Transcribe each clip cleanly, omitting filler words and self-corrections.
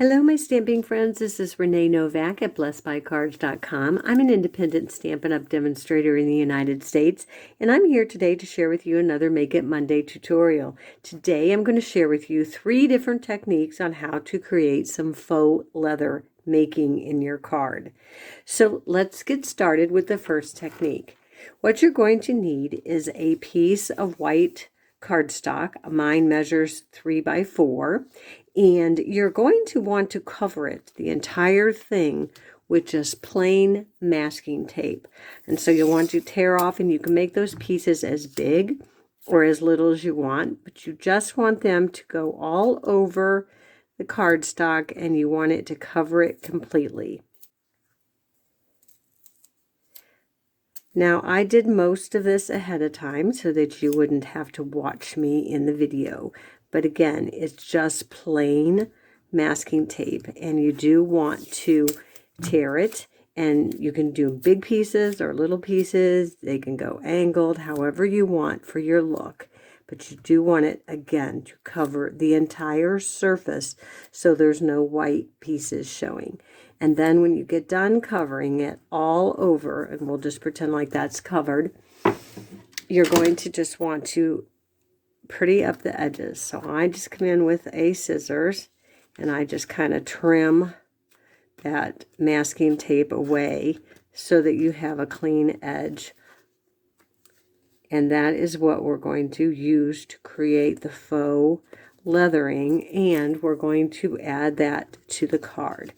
Hello, my stamping friends. This is Renae Novak at BlessedByCards.com. I'm an independent Stampin' Up! Demonstrator in the United States, and I'm here today to share with you another Make It Monday tutorial. Today, I'm going to share with you 3 different techniques on how to create some faux leather making in your card. So let's get started with the first technique. What you're going to need is a piece of white cardstock. Mine measures 3 by 4, and you're going to want to cover it, the entire thing, with just plain masking tape. And so you'll want to tear off, and you can make those pieces as big or as little as you want, but you just want them to go all over the cardstock, and you want it to cover it completely. Now, I did most of this ahead of time so that you wouldn't have to watch me in the video. But again, it's just plain masking tape, and you do want to tear it. And you can do big pieces or little pieces. They can go angled, however you want for your look. But you do want it, again, to cover the entire surface so there's no white pieces showing. And then when you get done covering it all over, and we'll just pretend like that's covered, you're going to just want to pretty up the edges. So I just come in with a scissors, and I just kind of trim that masking tape away so that you have a clean edge. And that is what we're going to use to create the faux leathering, and we're going to add that to the card.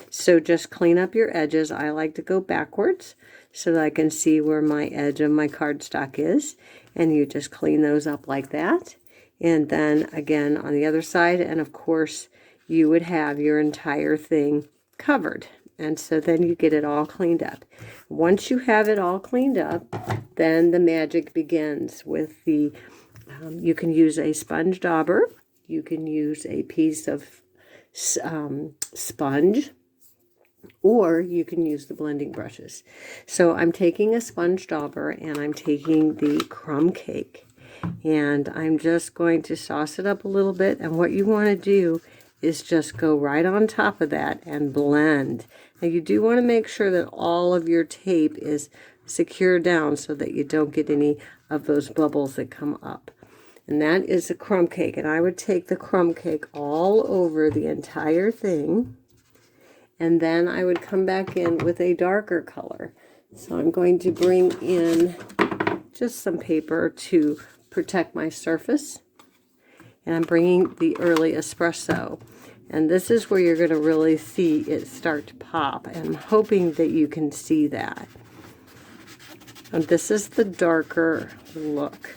So just clean up your edges. I like to go backwards so that I can see where my edge of my cardstock is, and you just clean those up like that. And then again on the other side, and of course you would have your entire thing covered. And so then you get it all cleaned up. Once you have it all cleaned up, then the magic begins with the, you can use a sponge dauber, you can use a piece of sponge, or you can use the blending brushes. So I'm taking a sponge dauber, and I'm taking the crumb cake, and I'm just going to sauce it up a little bit. And what you want to do is just go right on top of that and blend. Now you do want to make sure that all of your tape is secured down so that you don't get any of those bubbles that come up. And that is a crumb cake, and I would take the crumb cake all over the entire thing, and then I would come back in with a darker color. So I'm going to bring in just some paper to protect my surface, and I'm bringing the early espresso. And this is where you're going to really see it start to pop. And I'm hoping that you can see that. And this is the darker look.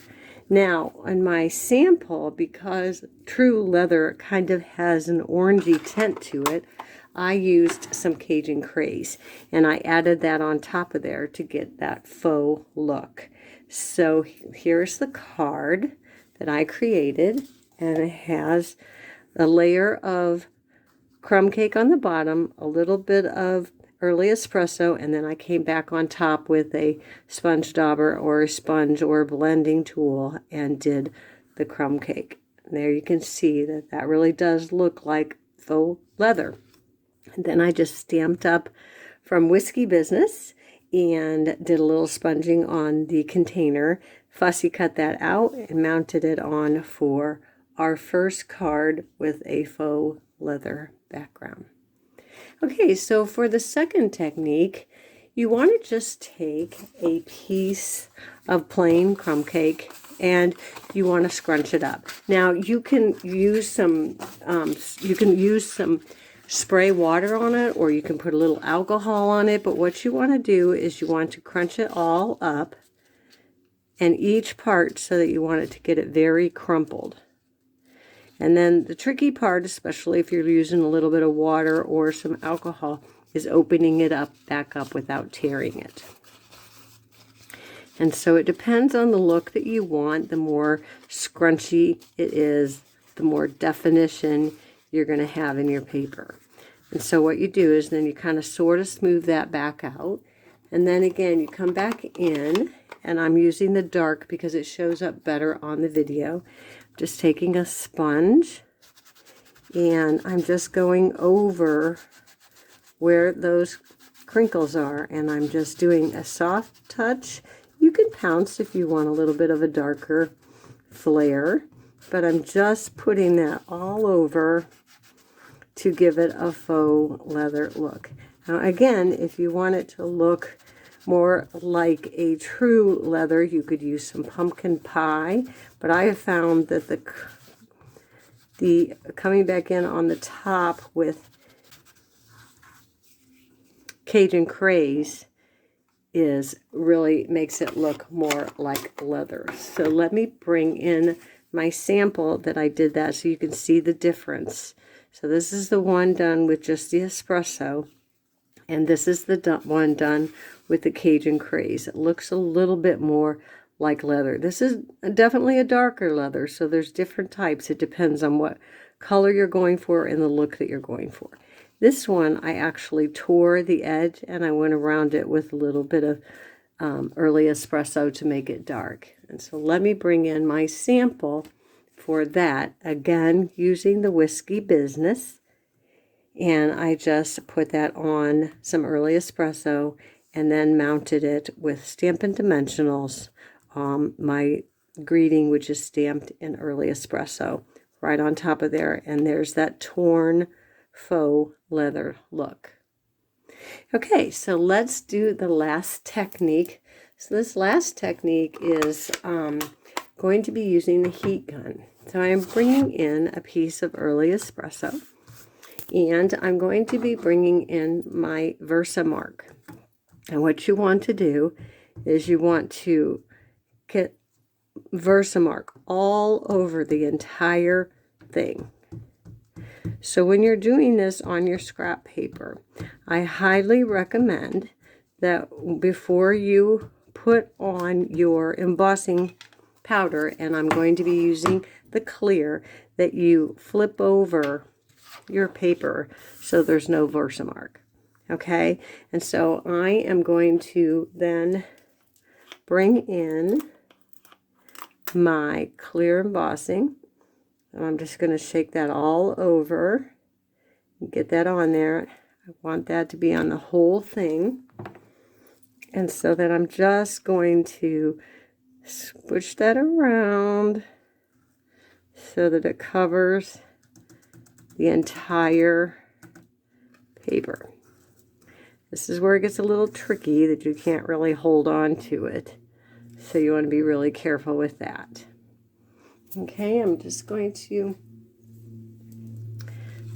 Now, on my sample, because true leather kind of has an orangey tint to it, I used some Cajun Craze, and I added that on top of there to get that faux look. So here's the card that I created, and it has a layer of crumb cake on the bottom, a little bit of early espresso, and then I came back on top with a sponge dauber or a sponge or a blending tool and did the crumb cake. And there you can see that that really does look like faux leather. And then I just stamped up from Whiskey Business and did a little sponging on the container, fussy cut that out, and mounted it on for our first card with a faux leather background. Okay, so for the second technique, you want to just take a piece of plain crumb cake and you want to scrunch it up. Now you can use some spray water on it, or you can put a little alcohol on it, but what you want to do is you want to crunch it all up, and each part, so that you want it to get it very crumpled. And then the tricky part, especially if you're using a little bit of water or some alcohol, is opening it up back up without tearing it. And so it depends on the look that you want. The more scrunchy it is, the more definition you're going to have in your paper. And so what you do is then you kind of sort of smooth that back out. And then again, you come back in, and I'm using the dark because it shows up better on the video. Just taking a sponge and I'm just going over where those crinkles are, and I'm just doing a soft touch. You can pounce if you want a little bit of a darker flare, but I'm just putting that all over to give it a faux leather look. Now again, if you want it to look more like a true leather, you could use some pumpkin pie, but I have found that the coming back in on the top with Cajun Craze is really makes it look more like leather. So let me bring in my sample that I did that so you can see the difference. So this is the one done with just the espresso, and this is the one done with the Cajun Craze. It looks a little bit more like leather. This is definitely a darker leather, so there's different types. It depends on what color you're going for and the look that you're going for. This one, I actually tore the edge and I went around it with a little bit of early espresso to make it dark. And so let me bring in my sample for that, again, using the Whiskey Business. And I just put that on some early espresso and then mounted it with Stampin' Dimensionals, my greeting, which is stamped in early espresso, right on top of there. And there's that torn faux leather look. Okay, so let's do the last technique. So this last technique is going to be using the heat gun. So I am bringing in a piece of early espresso, and I'm going to be bringing in my Versamark. And what you want to do is you want to get Versamark all over the entire thing. So when you're doing this on your scrap paper, I highly recommend that before you put on your embossing powder, and I'm going to be using the clear, that you flip over your paper so there's no Versamark. Okay, and so I am going to then bring in my clear embossing. And I'm just going to shake that all over and get that on there. I want that to be on the whole thing. And so then I'm just going to switch that around so that it covers the entire paper. This is where it gets a little tricky, that you can't really hold on to it. So you want to be really careful with that. Okay, I'm just going to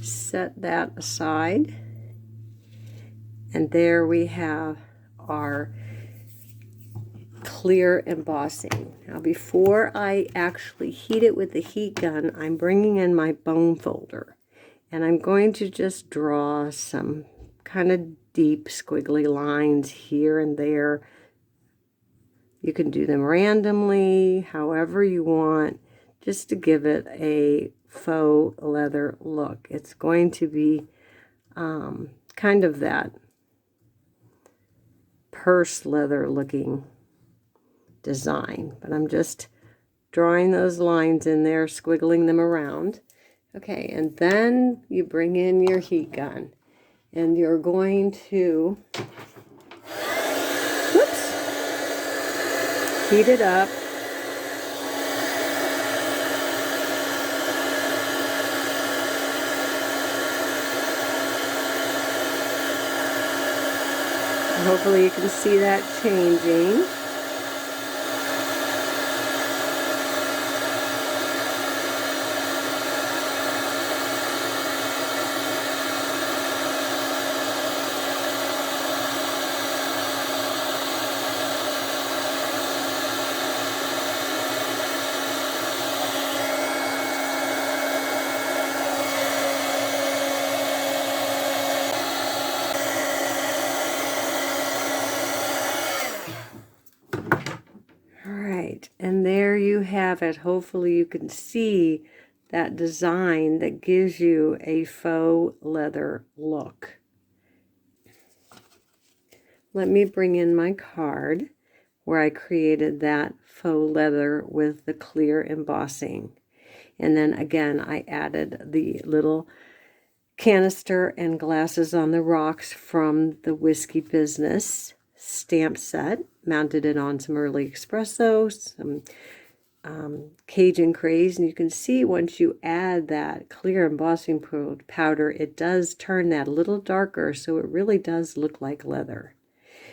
set that aside. And there we have our clear embossing. Now before I actually heat it with the heat gun, I'm bringing in my bone folder. And I'm going to just draw some kind of deep squiggly lines here and there. You can do them randomly, however you want, just to give it a faux leather look. It's going to be kind of that purse leather looking design. But I'm just drawing those lines in there, squiggling them around. Okay, and then you bring in your heat gun. And you're going to, heat it up. Hopefully you can see that changing. And there you have it. Hopefully you can see that design that gives you a faux leather look. Let me bring in my card where I created that faux leather with the clear embossing. And then again, I added the little canister and glasses on the rocks from the Whiskey Business stamp set. Mounted it on some early espresso, some Cajun Craze, and you can see once you add that clear embossing powder, it does turn that a little darker, so it really does look like leather.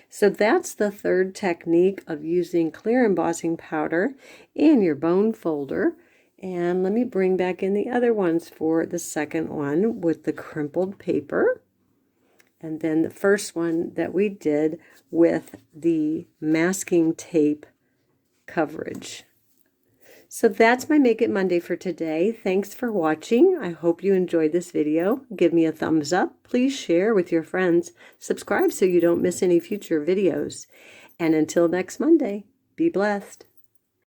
So that's the third technique of using clear embossing powder in your bone folder. And let me bring back in the other ones for the second one with the crimpled paper. And then the first one that we did with the masking tape coverage. So that's my Make It Monday for today. Thanks for watching. I hope you enjoyed this video. Give me a thumbs up. Please share with your friends. Subscribe so you don't miss any future videos. And until next Monday, be blessed.